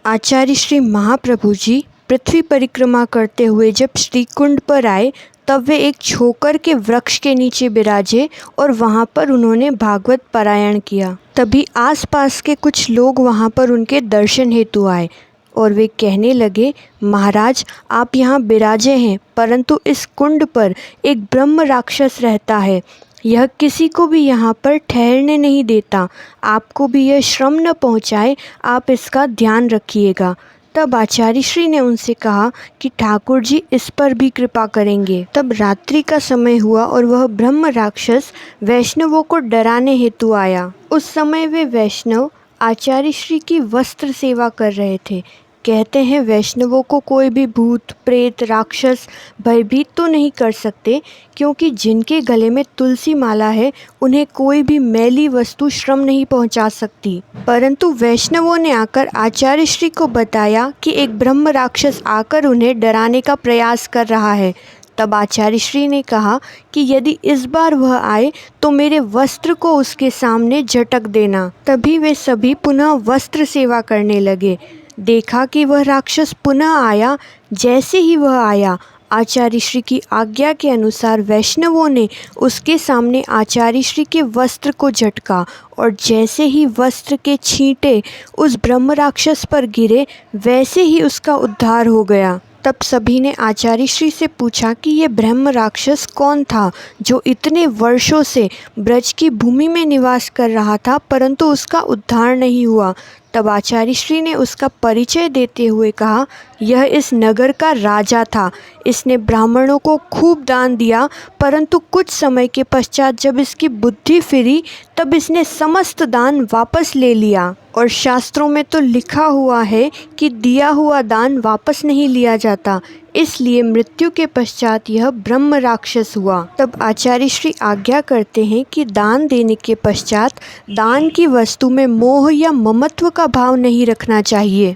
आचार्य श्री महाप्रभु जी पृथ्वी परिक्रमा करते हुए जब श्रीकुंड पर आए तब वे एक छोकर के वृक्ष के नीचे विराजे और वहाँ पर उन्होंने भागवत पारायण किया। तभी आसपास के कुछ लोग वहाँ पर उनके दर्शन हेतु आए और वे कहने लगे, महाराज आप यहाँ विराजे हैं, परंतु इस कुंड पर एक ब्रह्म राक्षस रहता है। यह किसी को भी यहाँ पर ठहरने नहीं देता। आपको भी यह श्रम न पहुँचाए, आप इसका ध्यान रखिएगा। तब आचार्य श्री ने उनसे कहा कि ठाकुर जी इस पर भी कृपा करेंगे। तब रात्रि का समय हुआ और वह ब्रह्म राक्षस वैष्णवों को डराने हेतु आया। उस समय वे वैष्णव आचार्य श्री की वस्त्र सेवा कर रहे थे। कहते हैं वैष्णवों को कोई भी भूत प्रेत राक्षस भयभीत तो नहीं कर सकते, क्योंकि जिनके गले में तुलसी माला है उन्हें कोई भी मैली वस्तु श्रम नहीं पहुंचा सकती। परंतु वैष्णवों ने आकर आचार्य श्री को बताया कि एक ब्रह्म राक्षस आकर उन्हें डराने का प्रयास कर रहा है। तब आचार्य श्री ने कहा कि यदि इस बार वह आए तो मेरे वस्त्र को उसके सामने झटक देना। तभी वे सभी पुनः वस्त्र सेवा करने लगे। देखा कि वह राक्षस पुनः आया। जैसे ही वह आया, आचार्य श्री की आज्ञा के अनुसार वैष्णवों ने उसके सामने आचार्य श्री के वस्त्र को झटका और जैसे ही वस्त्र के छींटे उस ब्रह्म राक्षस पर गिरे, वैसे ही उसका उद्धार हो गया। तब सभी ने आचार्य श्री से पूछा कि ये ब्रह्म राक्षस कौन था जो इतने वर्षों से ब्रज की भूमि में निवास कर रहा था, परंतु उसका उद्धार नहीं हुआ। तब आचार्य श्री ने उसका परिचय देते हुए कहा, यह इस नगर का राजा था। इसने ब्राह्मणों को खूब दान दिया, परंतु कुछ समय के पश्चात जब इसकी बुद्धि फिरी तब इसने समस्त दान वापस ले लिया। और शास्त्रों में तो लिखा हुआ है कि दिया हुआ दान वापस नहीं लिया जाता, इसलिए मृत्यु के पश्चात यह ब्रह्म राक्षस हुआ। तब आचार्य श्री आज्ञा करते हैं कि दान देने के पश्चात दान की वस्तु में मोह या ममत्व का भाव नहीं रखना चाहिए।